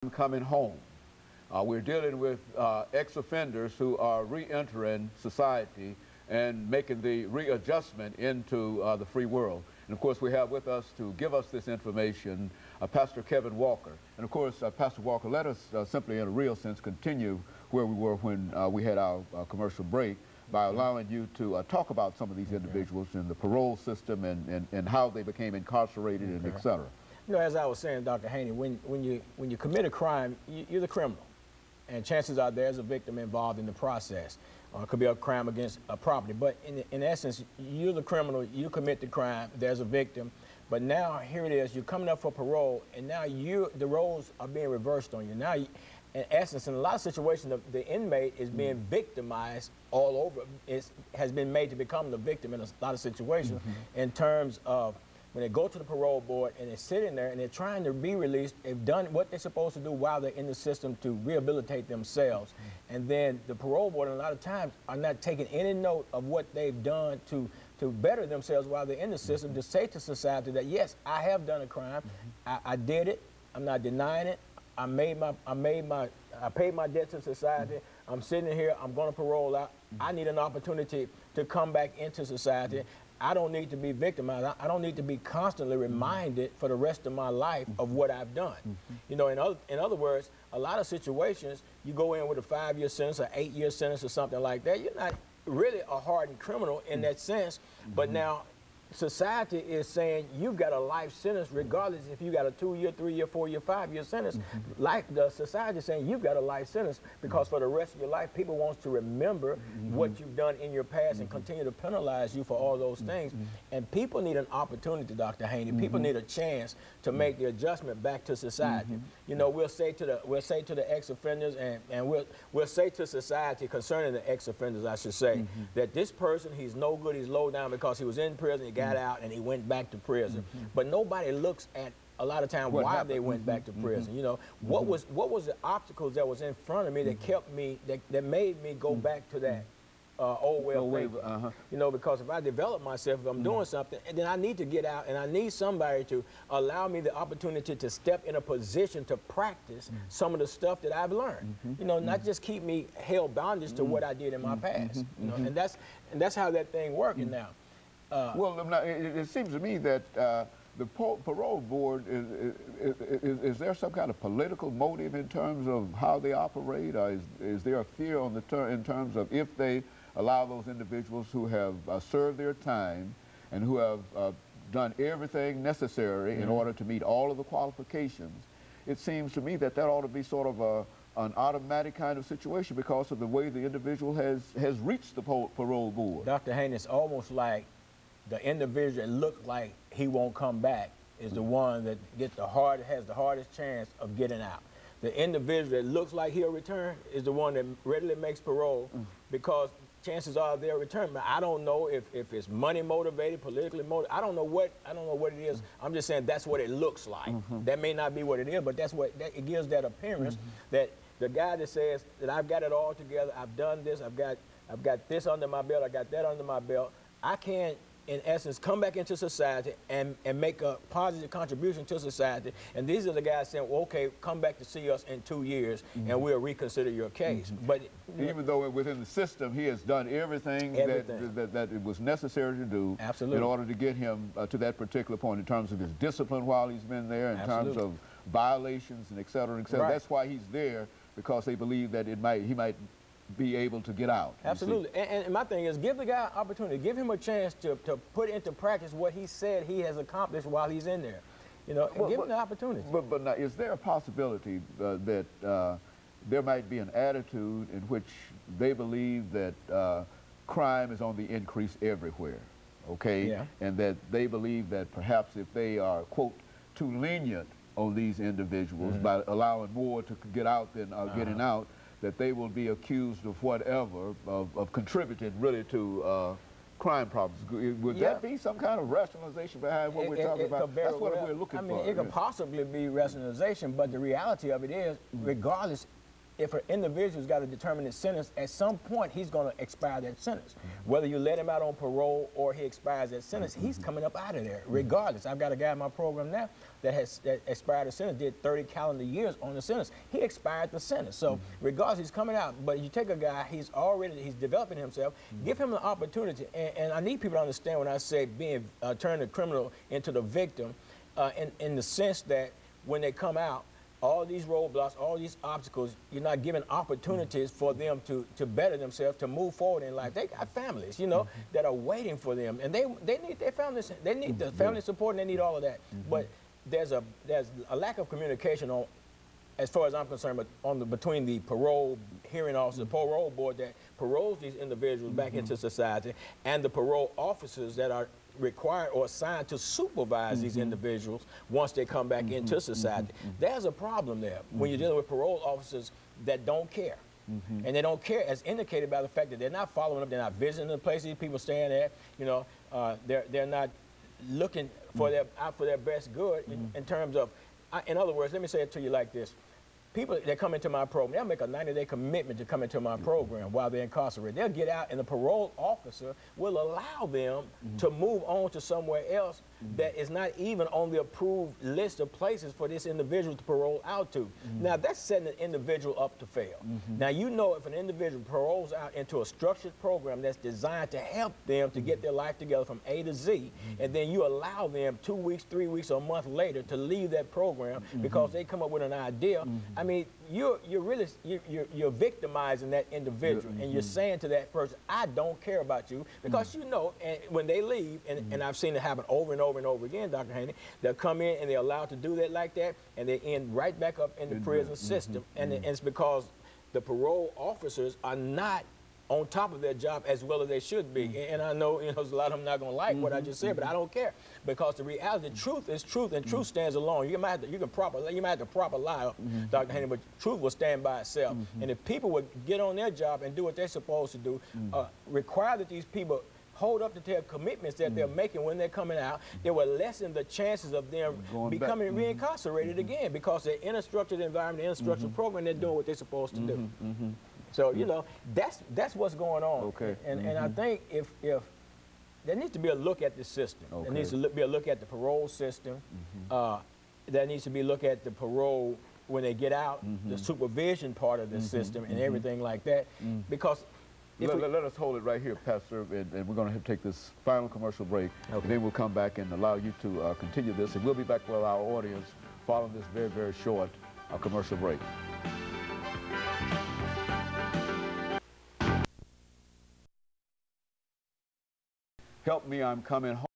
coming home. We're dealing with ex-offenders who are re-entering society and making the readjustment into the free world. And of course, we have with us to give us this information Pastor KWalker. And of course, Pastor Walker, let us simply, in a real sense, continue where we were when we had our commercial break by allowing you to talk about some of these individuals in the parole system and how they became incarcerated and et cetera. You know, as I was saying, Dr. Haney, when you commit a crime, you're the criminal. And chances are there's a victim involved in the process. It could be a crime against a property. But in essence, you're the criminal, you commit the crime, there's a victim. But now, here it is, you're coming up for parole, and now the roles are being reversed on you. Now, in essence, in a lot of situations, the inmate is being victimized all over. It has been made to become the victim in a lot of situations in terms of when they go to the parole board and they're sitting there and they're trying to be released, they've done what they're supposed to do while they're in the system to rehabilitate themselves. And then the parole board, a lot of times, are not taking any note of what they've done to better themselves while they're in the system, to say to society that, yes, I have done a crime, I did it, I'm not denying it, I paid my debt to society, I'm sitting here, I'm going to parole out, I need an opportunity to come back into society. I don't need to be victimized. I don't need to be constantly reminded for the rest of my life of what I've done. You know, in other words, a lot of situations, you go in with a 5-year sentence or 8-year sentence or something like that. You're not really a hardened criminal in that sense, but now society is saying you've got a life sentence regardless if you got a 2-year, 3-year, 4-year, 5-year sentence. The society is saying you've got a life sentence because for the rest of your life, people want to remember what you've done in your past and continue to penalize you for all those things. And people need an opportunity, Dr. Haney. People need a chance to make the adjustment back to society. You know, we'll say to the ex-offenders and we'll say to society concerning the ex-offenders, I should say, that this person, he's no good, he's low down because he was in prison, he got out and he went back to prison. But nobody looks at a lot of times why they went back to prison. You know, what was the obstacles that was in front of me that kept me, that made me go back to that old way of thinking. You know, because if I develop myself, if I'm doing something, and then I need to get out and I need somebody to allow me the opportunity to step in a position to practice some of the stuff that I've learned. You know, not just keep me held bondage to what I did in my past. You know, and that's how that thing working now. Well, it seems to me that the parole board, is there some kind of political motive in terms of how they operate? Or is there a fear on in terms of if they allow those individuals who have served their time and who have done everything necessary in order to meet all of the qualifications? It seems to me that ought to be sort of an automatic kind of situation because of the way the individual has reached the parole board. Dr. Haney, it's almost like the individual that looks like he won't come back is the one that has the hardest chance of getting out. The individual that looks like he'll return is the one that readily makes parole because chances are they'll return. But I don't know if it's money motivated, politically motivated. I don't know what it is. I'm just saying that's what it looks like. That may not be what it is, but it gives that appearance that the guy that says that I've got it all together, I've done this, I've got this under my belt, I got that under my belt, I can't, in essence, come back into society and make a positive contribution to society. And these are the guys saying, well, okay, come back to see us in 2 years and we'll reconsider your case. But even though within the system he has done everything. That it was necessary to do in order to get him to that particular point in terms of his discipline while he's been there, in terms of violations and et cetera, et cetera. That's why he's there, because they believe that he might be able to get out. Absolutely. And my thing is, give the guy an opportunity, give him a chance to put into practice what he said he has accomplished while he's in there. You know, give him the opportunity. But now, is there a possibility that there might be an attitude in which they believe that crime is on the increase everywhere, okay? Yeah. And that they believe that perhaps if they are, quote, too lenient on these individuals by allowing more to get out than getting out, that they will be accused of whatever, of contributing really to crime problems. Would that be some kind of rationalization behind what we're talking about? That's what we're looking for. I mean, it could possibly be rationalization, but the reality of it is, regardless, if an individual's got a determinate sentence, at some point he's going to expire that sentence. Whether you let him out on parole or he expires that sentence, he's coming up out of there regardless. I've got a guy in my program now that expired the sentence, did 30 calendar years on the sentence. He expired the sentence. So regardless, he's coming out. But you take a guy, he's developing himself, give him the opportunity. And I need people to understand when I say turn the criminal into the victim, in the sense that when they come out, all these roadblocks, all these obstacles, you're not giving opportunities for them to better themselves, to move forward in life. They got families, you know, that are waiting for them, and they need their families. They need the family support, and they need all of that. But there's a lack of communication on, as far as I'm concerned, between the parole hearing officer, the parole board that paroles these individuals back into society, and the parole officers that are required or assigned to supervise these individuals once they come back into society. There's a problem there when you're dealing with parole officers that don't care. And they don't care, as indicated by the fact that they're not following up, they're not visiting the places these people staying at, you know, they're not looking for out for their best good in terms of, in other words, let me say it to you like this. People that come into my program, they'll make a 90-day commitment to come into my program while they're incarcerated. They'll get out, and the parole officer will allow them to move on to somewhere else that is not even on the approved list of places for this individual to parole out to. Now, that's setting an individual up to fail. Now, you know, if an individual paroles out into a structured program that's designed to help them to get their life together from A to Z, and then you allow them 2 weeks, 3 weeks, or a month later to leave that program because they come up with an idea, I mean, you're victimizing that individual, and you're saying to that person, I don't care about you, because you know, and when they leave, and I've seen it happen over and over and over again, Dr. Haney, they'll come in and they're allowed to do that like that, and they end right back up in the prison system, and it's because the parole officers are not on top of their job as well as they should be. And I know, you know, there's a lot of them not going to like what I just said, but I don't care, because the reality, truth is truth, and truth stands alone. You might have to proper lie, Dr. Haney, but truth will stand by itself. And if people would get on their job and do what they're supposed to do, require that these people hold up to their commitments that they're making when they're coming out, it will lessen the chances of them becoming reincarcerated again, because they're in a structured environment, in a structured program, they're doing what they're supposed to do. So, you know, that's what's going on. Okay. And I think if there needs to be a look at the system. There needs to be a look at the parole system. There needs to be a look at the parole when they get out, the supervision part of the system and everything like that. Because let us hold it right here, Pastor, and we're going to take this final commercial break. Then we'll come back and allow you to continue this, and we'll be back with our audience following this very, very short commercial break. Help me, I'm coming home.